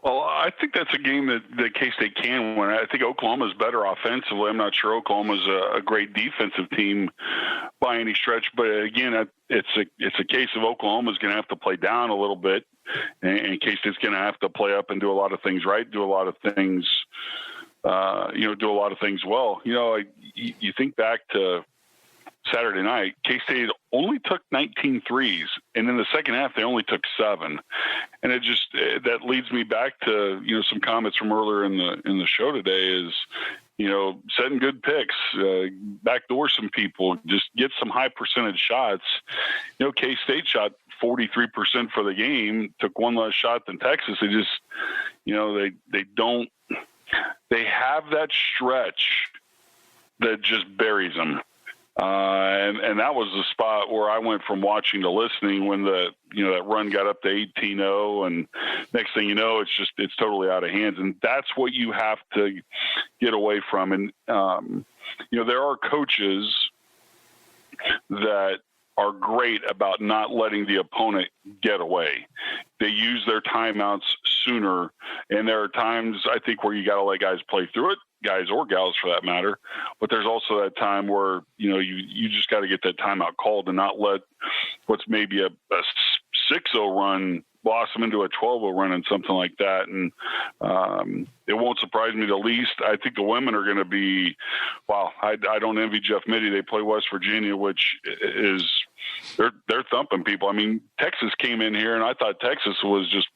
Well, I think that's a game that K-State can win. I think Oklahoma's better offensively. I'm not sure Oklahoma's a great defensive team by any stretch. But again, it's a case of Oklahoma's going to have to play down a little bit, and K-State's going to have to play up and do a lot of things right, do a lot of things, do a lot of things well. You think back to Saturday night, K-State only took 19 threes, and in the second half they only took 7. And that leads me back to some comments from earlier in the show today is setting good picks, backdoor some people, just get some high percentage shots. K-State shot 43% for the game, took one less shot than Texas. They just they have that stretch that just buries them. And that was the spot where I went from watching to listening when that run got up to 18-0, and next thing you know, it's totally out of hands. And that's what you have to get away from. And, there are coaches that are great about not letting the opponent get away. They use their timeouts sooner. And there are times I think where you got to let guys play through it, guys or gals for that matter. But there's also that time where, you just got to get that timeout called and not let what's maybe a 6-0 run blossom into a 12-0 run and something like that. And it won't surprise me the least. I think the women are going to be, I don't envy Jeff Mitty. They play West Virginia, which is, they're thumping people. I mean, Texas came in here and I thought Texas was just,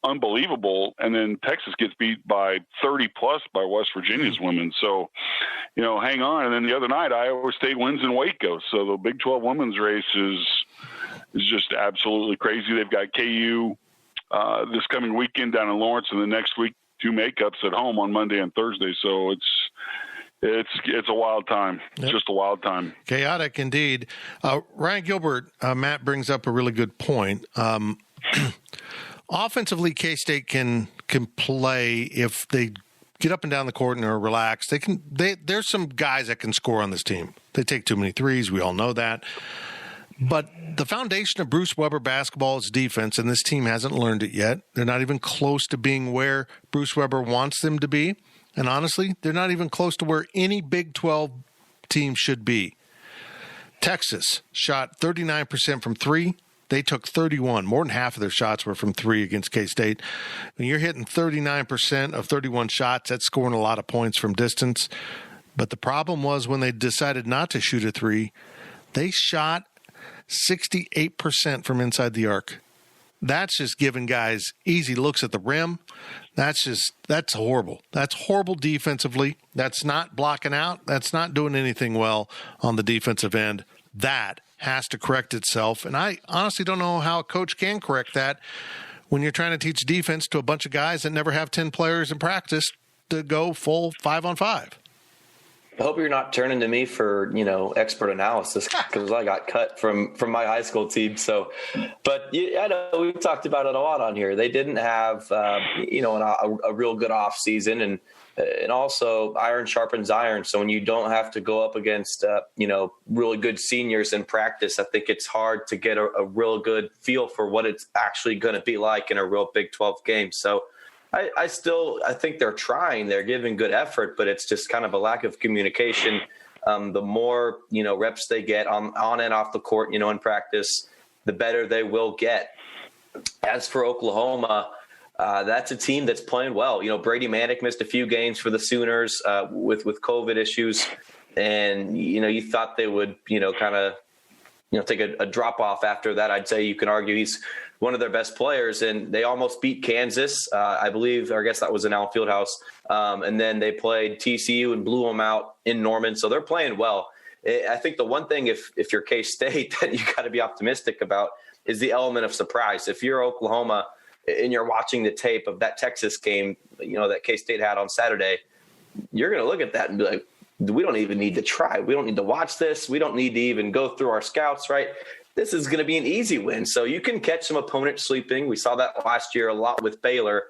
unbelievable. And then Texas gets beat by 30 plus by West Virginia's women. So, hang on. And then the other night, Iowa State wins in Waco. So the Big 12 women's race is just absolutely crazy. They've got KU this coming weekend down in Lawrence, and the next week 2 makeups at home on Monday and Thursday. So it's a wild time. It's just a wild time. Chaotic indeed. Ryan Gilbert, Matt brings up a really good point. Offensively, K-State can play if they get up and down the court and are relaxed. There's some guys that can score on this team. They take too many threes. We all know that. But the foundation of Bruce Weber basketball is defense, and this team hasn't learned it yet. They're not even close to being where Bruce Weber wants them to be. And honestly, they're not even close to where any Big 12 team should be. Texas shot 39% from 3. They took 31. More than half of their shots were from 3 against K-State. When you're hitting 39% of 31 shots, that's scoring a lot of points from distance. But the problem was when they decided not to shoot a 3, they shot 68% from inside the arc. That's just giving guys easy looks at the rim. That's horrible. That's horrible defensively. That's not blocking out. That's not doing anything well on the defensive end. That has to correct itself. And I honestly don't know how a coach can correct that when you're trying to teach defense to a bunch of guys that never have 10 players in practice to go full 5-on-5. I hope you're not turning to me for, expert analysis because I got cut from my high school team. So, but I know we've talked about it a lot on here. They didn't have, a real good off season, and also iron sharpens iron. So when you don't have to go up against, really good seniors in practice, I think it's hard to get a real good feel for what it's actually going to be like in a real Big 12 game. So I think they're trying, they're giving good effort, but it's just kind of a lack of communication. The more, reps they get on and off the court, in practice, the better they will get. As for Oklahoma, that's a team that's playing well. Brady Manick missed a few games for the Sooners with COVID issues. And, you thought they would, take a drop off after that. I'd say you can argue he's one of their best players, and they almost beat Kansas, I believe, or I guess that was in Allen Fieldhouse. And then they played TCU and blew them out in Norman. So they're playing well. I think the one thing, if you're K-State, that you got to be optimistic about is the element of surprise. If you're Oklahoma and you're watching the tape of that Texas game, that K-State had on Saturday, you're going to look at that and be like, we don't even need to try. We don't need to watch this. We don't need to even go through our scouts, right? This is going to be an easy win. So you can catch some opponents sleeping. We saw that last year a lot with Baylor.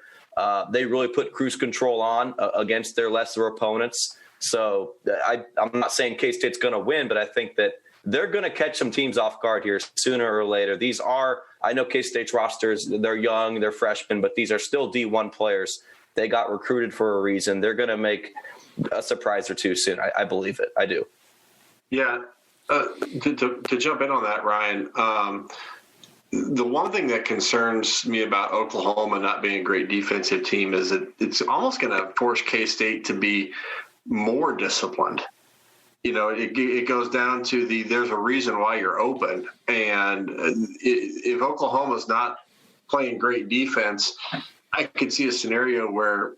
They really put cruise control on against their lesser opponents. So I'm not saying K-State's going to win, but I think that they're going to catch some teams off guard here sooner or later. I know K-State's rosters, they're young, they're freshmen, but these are still D1 players. They got recruited for a reason. They're going to make a surprise or two soon. I believe it. I do. Yeah. To jump in on that, Ryan, the one thing that concerns me about Oklahoma not being a great defensive team is that it's almost going to force K-State to be more disciplined. It goes down to there's a reason why you're open. And if Oklahoma's not playing great defense, I could see a scenario where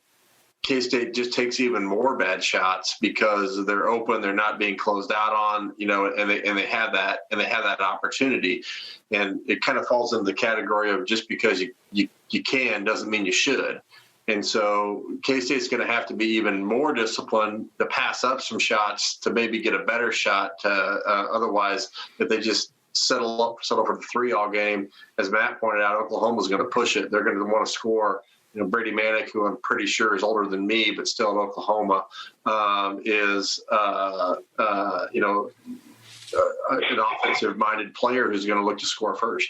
K-State just takes even more bad shots because they're open, they're not being closed out on, and they have that opportunity. And it kind of falls into the category of just because you can doesn't mean you should. And so K-State's going to have to be even more disciplined to pass up some shots to maybe get a better shot. Otherwise, if they just settle for the 3-all game, as Matt pointed out, Oklahoma's going to push it. They're going to want to score. Brady Manick, who I'm pretty sure is older than me, but still in Oklahoma, is an offensive-minded player who's going to look to score first.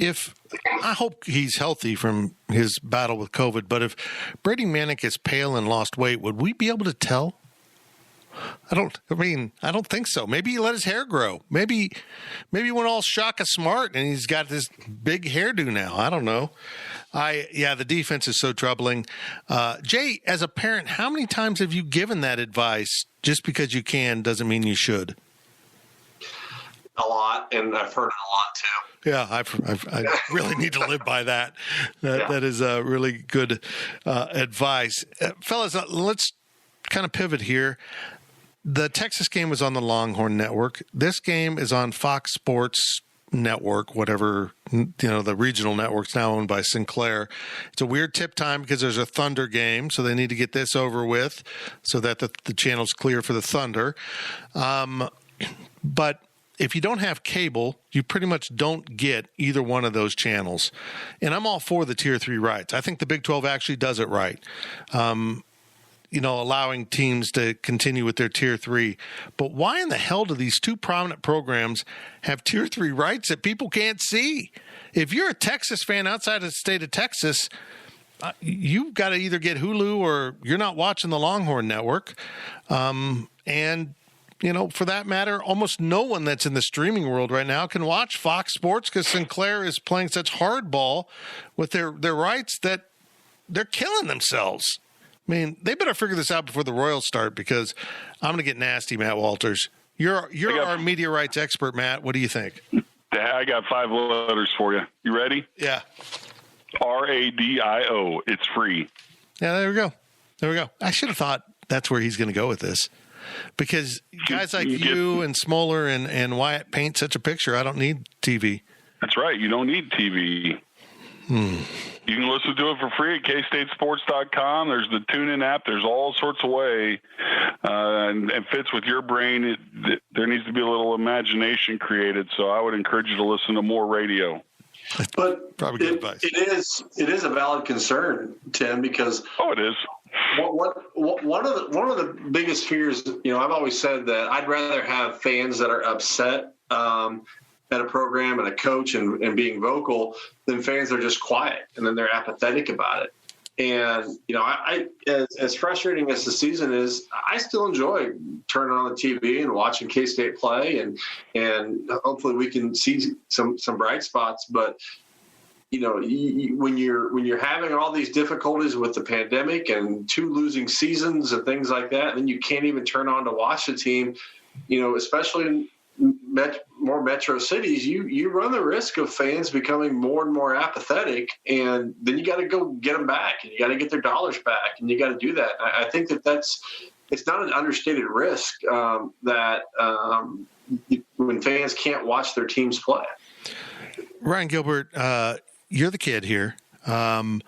I hope he's healthy from his battle with COVID, but if Brady Manick is pale and lost weight, would we be able to tell? I don't think so. Maybe he let his hair grow. Maybe he went all Shaka Smart and he's got this big hairdo now. I don't know. The defense is so troubling. Jay, as a parent, how many times have you given that advice? Just because you can doesn't mean you should. A lot, and I've heard it a lot too. Yeah, I really need to live by that. That is really good advice. Fellas, let's kind of pivot here. The Texas game was on the Longhorn Network. This game is on Fox Sports Network, whatever, the regional network's now owned by Sinclair. It's a weird tip time because there's a Thunder game, so they need to get this over with so that the channel's clear for the Thunder. But if you don't have cable, you pretty much don't get either one of those channels. And I'm all for the Tier 3 rights. I think the Big 12 actually does it right. Allowing teams to continue with their Tier 3. But why in the hell do these two prominent programs have Tier 3 rights that people can't see? If you're a Texas fan outside of the state of Texas, you've got to either get Hulu or you're not watching the Longhorn Network. For that matter, almost no one that's in the streaming world right now can watch Fox Sports because Sinclair is playing such hardball with their rights that they're killing themselves. I mean, they better figure this out before the Royals start because I'm going to get nasty, Matt Walters. You're our media rights expert, Matt. What do you think? I got 5 letters for you. You ready? Yeah. RADIO. It's free. Yeah, there we go. I should have thought that's where he's going to go with this because guys like you and Smoller and Wyatt paint such a picture. I don't need TV. That's right. You don't need TV. You can listen to it for free at kstatesports.com. There's the TuneIn app. There's all sorts of way, and it fits with your brain. There needs to be a little imagination created. So I would encourage you to listen to more radio. But probably good advice. It is a valid concern, Tim, because it is. One of the biggest fears, I've always said that I'd rather have fans that are upset at a program and a coach and being vocal than fans that are just quiet and then they're apathetic about it. And, I as frustrating as the season is, I still enjoy turning on the TV and watching K-State play and hopefully we can see some bright spots. But, when you're having all these difficulties with the pandemic and 2 losing seasons and things like that, and then you can't even turn on to watch the team, especially in more metro cities, you run the risk of fans becoming more and more apathetic, and then you got to go get them back, and you got to get their dollars back, and you got to do that. I think it's not an understated risk that when fans can't watch their teams play. Ryan Gilbert, you're the kid here, and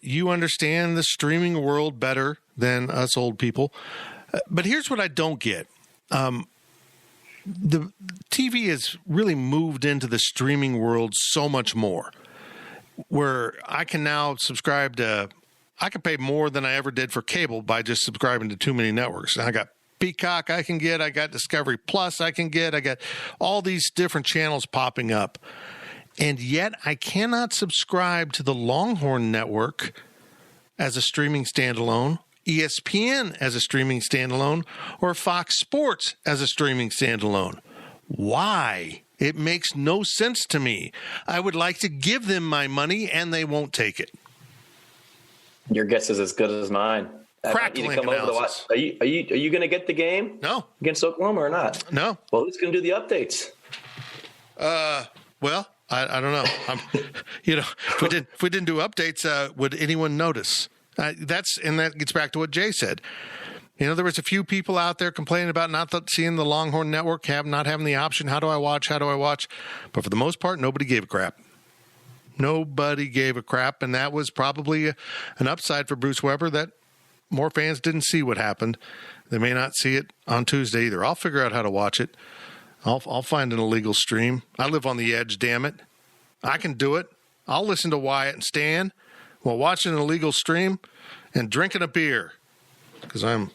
you understand the streaming world better than us old people. But here's what I don't get. The TV has really moved into the streaming world so much more, where I can now I can pay more than I ever did for cable by just subscribing to too many networks. I got Peacock I got Discovery Plus I got all these different channels popping up. And yet I cannot subscribe to the Longhorn Network as a streaming standalone, ESPN as a streaming standalone, or Fox Sports as a streaming standalone. Why? It makes no sense to me. I would like to give them my money, and they won't take it. Your guess is as good as mine. Crackling analysis. Are you going to get the game? No. Against Oklahoma or not? No. Well, who's going to do the updates? Well, I don't know. If we didn't do updates, would anyone notice? That gets back to what Jay said. There was a few people out there complaining about not seeing the Longhorn Network, not having the option. How do I watch? But for the most part, nobody gave a crap. Nobody gave a crap, and that was probably an upside for Bruce Weber that more fans didn't see what happened. They may not see it on Tuesday either. I'll figure out how to watch it. I'll find an illegal stream. I live on the edge, damn it. I can do it. I'll listen to Wyatt and Stan while watching an illegal stream and drinking a beer because I'm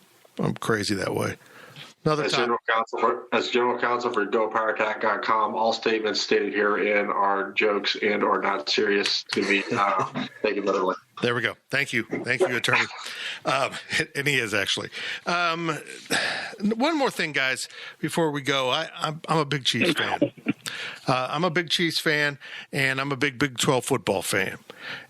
crazy that way. As general counsel for GoPowerCat.com, all statements stated herein are jokes and or not serious to be taken literally. There we go. Thank you, attorney. And he is actually. One more thing, guys, before we go. I'm a big Chiefs fan. I'm a big Chiefs fan, and I'm a big Big 12 football fan.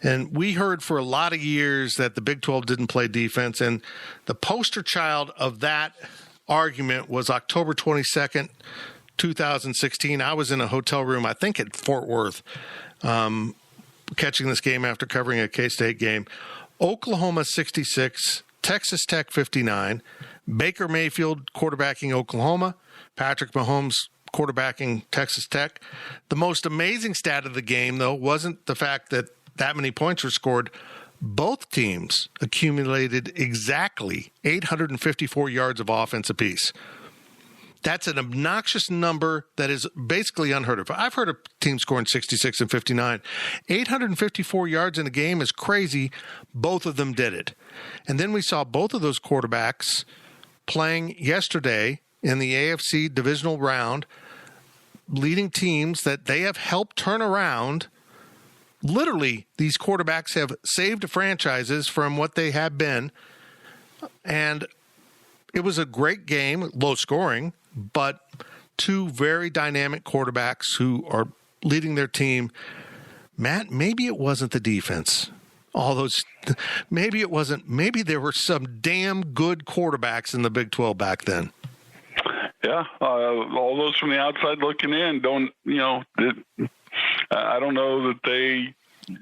And we heard for a lot of years that the Big 12 didn't play defense, and the poster child of that argument was October 22nd, 2016. I was in a hotel room, I think at Fort Worth, catching this game after covering a K-State game. Oklahoma 66, Texas Tech 59, Baker Mayfield quarterbacking Oklahoma, Patrick Mahomes quarterbacking Texas Tech. The most amazing stat of the game, though, wasn't the fact that many points were scored. Both teams accumulated exactly 854 yards of offense apiece. That's an obnoxious number that is basically unheard of. I've heard of teams scoring 66 and 59. 854 yards in a game is crazy. Both of them did it. And then we saw both of those quarterbacks playing yesterday in the AFC divisional round, leading teams that they have helped turn around. Literally, these quarterbacks have saved franchises from what they have been. And it was a great game, low scoring, but two very dynamic quarterbacks who are leading their team. Matt, maybe it wasn't the defense. Maybe it wasn't. Maybe there were some damn good quarterbacks in the Big 12 back then. Yeah, all those from the outside looking in I don't know that they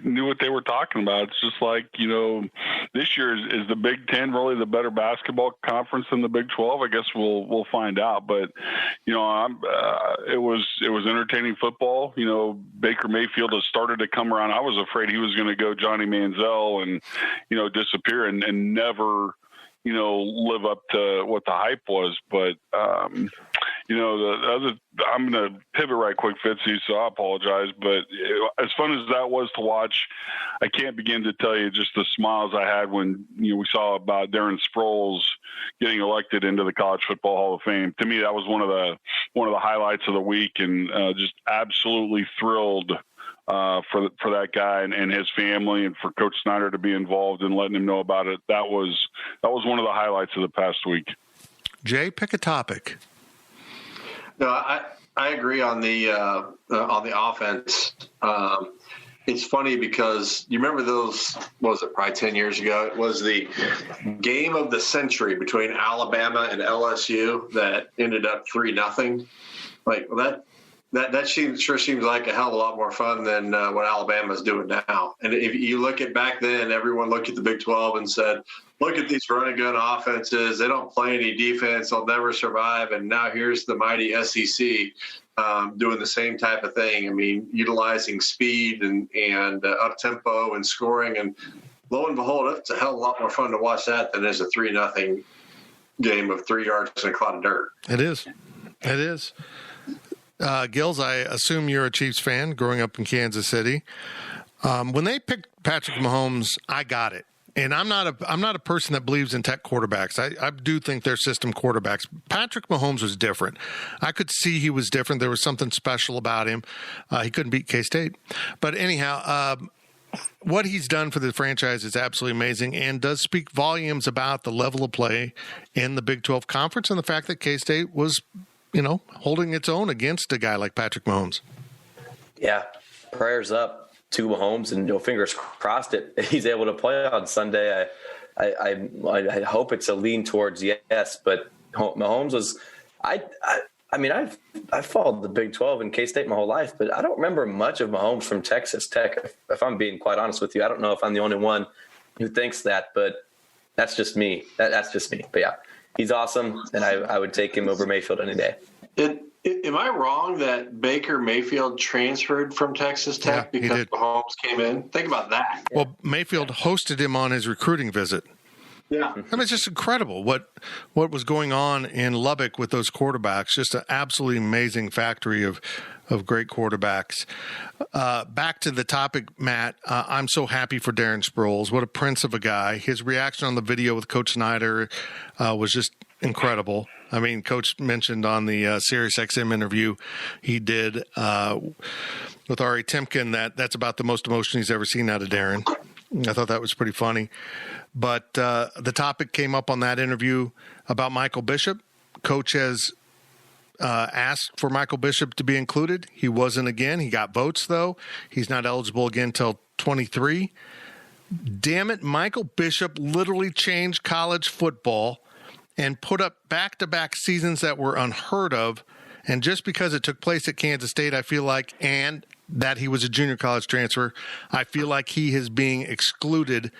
knew what they were talking about. It's just like, this year is the Big Ten really the better basketball conference than the Big 12? I guess we'll find out. But, it was entertaining football. Baker Mayfield has started to come around. I was afraid he was going to go Johnny Manziel and, disappear and never, live up to what the hype was. But, I'm going to pivot right quick, Fitzy, so I apologize. But as fun as that was to watch, I can't begin to tell you just the smiles I had when we saw about Darren Sproles getting elected into the College Football Hall of Fame. To me, that was one of the highlights of the week, and just absolutely thrilled for that guy and his family, and for Coach Snyder to be involved and letting him know about it. That was one of the highlights of the past week. Jay, pick a topic. No, I agree on the offense. It's funny because you remember those, what was it, probably 10 years ago? It was the game of the century between Alabama and LSU that ended up 3-0. Like, well, that sure seems like a hell of a lot more fun than what Alabama's doing now. And if you look at back then, everyone looked at the Big 12 and said, look at these run and gun offenses. They don't play any defense. They'll never survive. And now here's the mighty SEC doing the same type of thing. I mean, utilizing speed and up tempo and scoring. And lo and behold, it's a hell of a lot more fun to watch that than is a 3-0 game of 3 yards and a clod of dirt. It is. Gills, I assume you're a Chiefs fan growing up in Kansas City. When they picked Patrick Mahomes, I got it. And I'm not a person that believes in tech quarterbacks. I do think they're system quarterbacks. Patrick Mahomes was different. I could see he was different. There was something special about him. He couldn't beat K-State. But anyhow, what he's done for the franchise is absolutely amazing and does speak volumes about the level of play in the Big 12 Conference and the fact that K-State was, holding its own against a guy like Patrick Mahomes. Yeah, prayers up to Mahomes, and fingers crossed it he's able to play on Sunday. I hope it's a lean towards yes, but Mahomes was I've followed the Big 12 and K-State my whole life, but I don't remember much of Mahomes from Texas Tech. If I'm being quite honest with you, I don't know if I'm the only one who thinks that, but that's just me. That's just me. But yeah, he's awesome, and I would take him over Mayfield any day. Am I wrong that Baker Mayfield transferred from Texas Tech because Mahomes came in? Think about that. Well, Mayfield hosted him on his recruiting visit. Yeah. It's just incredible what was going on in Lubbock with those quarterbacks. Just an absolutely amazing factory of great quarterbacks. Back to the topic, Matt. I'm so happy for Darren Sproles. What a prince of a guy. His reaction on the video with Coach Snyder was just incredible. I mean, Coach mentioned on the SiriusXM interview he did with Ari Timken that's about the most emotion he's ever seen out of Darren. I thought that was pretty funny. But the topic came up on that interview about Michael Bishop. Coach has asked for Michael Bishop to be included. He wasn't again. He got votes, though. He's not eligible again until 23. Damn it, Michael Bishop literally changed college football and put up back-to-back seasons that were unheard of. And just because it took place at Kansas State, I feel like, and that he was a junior college transfer, I feel like he is being excluded,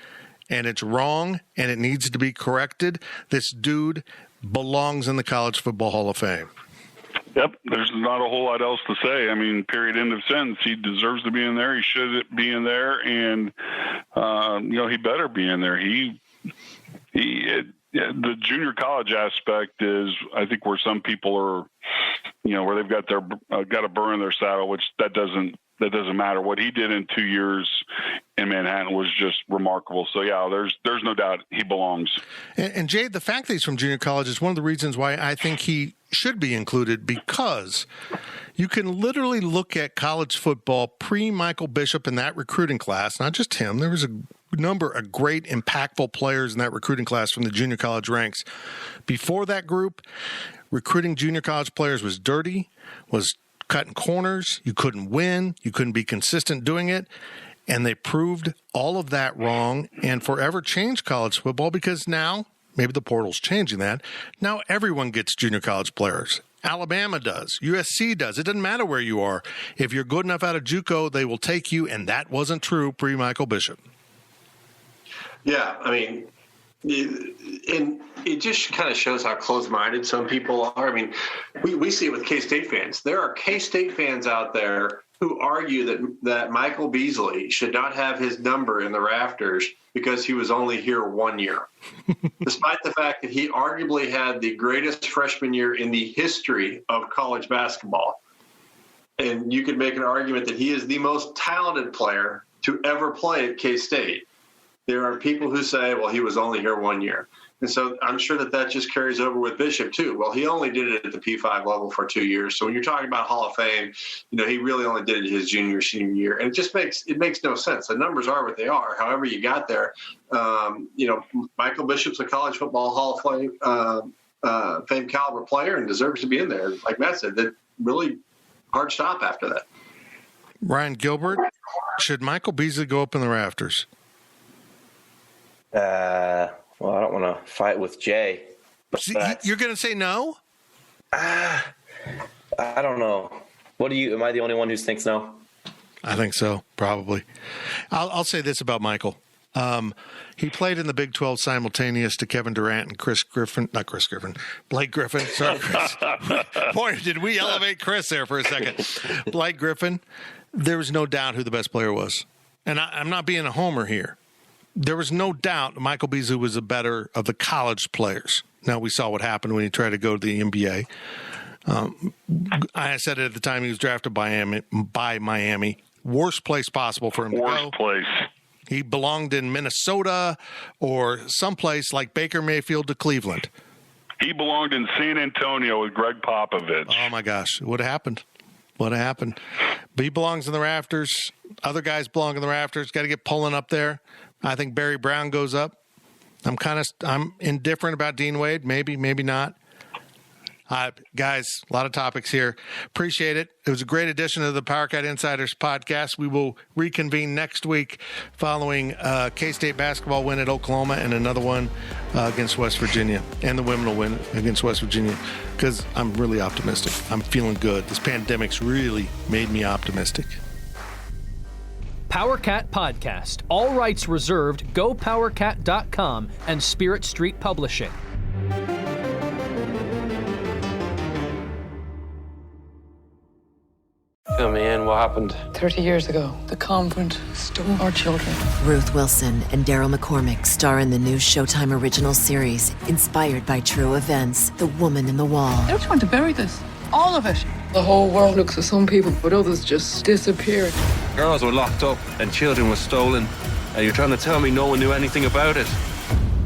and it's wrong, and it needs to be corrected. This dude belongs in the College Football Hall of Fame. Yep, there's not a whole lot else to say. I mean, period, end of sentence. He deserves to be in there. He should be in there, and he better be in there. The junior college aspect is, I think, where some people are, where they've got got a burr in their saddle, which that doesn't matter. What he did in 2 years in Manhattan was just remarkable. So yeah, there's no doubt he belongs. And Jay, the fact that he's from junior college is one of the reasons why I think he should be included, because you can literally look at college football pre-Michael Bishop in that recruiting class. Not just him. There was a number of great, impactful players in that recruiting class from the junior college ranks. Before that group, recruiting junior college players was dirty, was cutting corners. You couldn't win. You couldn't be consistent doing it. And they proved all of that wrong and forever changed college football, because now, maybe the portal's changing that, now everyone gets junior college players. Alabama does. USC does. It doesn't matter where you are. If you're good enough out of JUCO, they will take you, and that wasn't true pre-Michael Bishop. Yeah, I mean, and it just kind of shows how close-minded some people are. I mean, we see it with K-State fans. There are K-State fans out there who argue that Michael Beasley should not have his number in the rafters because he was only here 1 year, despite the fact that he arguably had the greatest freshman year in the history of college basketball. And you could make an argument that he is the most talented player to ever play at K-State. There are people who say, well, he was only here 1 year. And so I'm sure that just carries over with Bishop, too. Well, he only did it at the P5 level for 2 years. So when you're talking about Hall of Fame, he really only did it his senior year. And it makes no sense. The numbers are what they are. However you got there, Michael Bishop's a college football Hall of Fame caliber player and deserves to be in there. Like Matt said, that really hard stop after that. Ryan Gilbert, should Michael Beasley go up in the rafters? Well, I don't want to fight with Jay. You're going to say no? I don't know. Am I the only one who thinks no? I think so, probably. I'll say this about Michael. He played in the Big 12 simultaneous to Kevin Durant and Blake Griffin. Sorry, Chris. Boy, did we elevate Chris there for a second. Blake Griffin, there was no doubt who the best player was. And I'm not being a homer here. There was no doubt Michael Beasley was the better of the college players. Now, we saw what happened when he tried to go to the NBA. I said it at the time he was drafted by Miami. Worst place possible for him to go. Worst place. He belonged in Minnesota or someplace like Baker Mayfield to Cleveland. He belonged in San Antonio with Greg Popovich. Oh, my gosh. What happened? What happened? But he belongs in the rafters. Other guys belong in the rafters. Got to get pulling up there. I think Barry Brown goes up. I'm indifferent about Dean Wade. Maybe not. Guys, a lot of topics here. Appreciate it. It was a great addition to the PowerCat Insiders podcast. We will reconvene next week following K-State basketball win at Oklahoma and another one against West Virginia. And the women will win against West Virginia because I'm really optimistic. I'm feeling good. This pandemic's really made me optimistic. PowerCat Podcast. All rights reserved. GoPowerCat.com and Spirit Street Publishing. Fill me in, what happened? 30 years ago, the convent stole our children. Ruth Wilson and Daryl McCormick star in the new Showtime original series, inspired by true events, The Woman in the Wall. They're trying to bury this. All of it. The whole world looks at some people, but others just disappeared. Girls were locked up and children were stolen. And you're trying to tell me no one knew anything about it?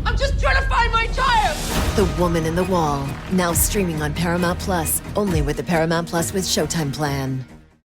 I'm just trying to find my child! The Woman in the Wall, now streaming on Paramount Plus, only with the Paramount Plus with Showtime plan.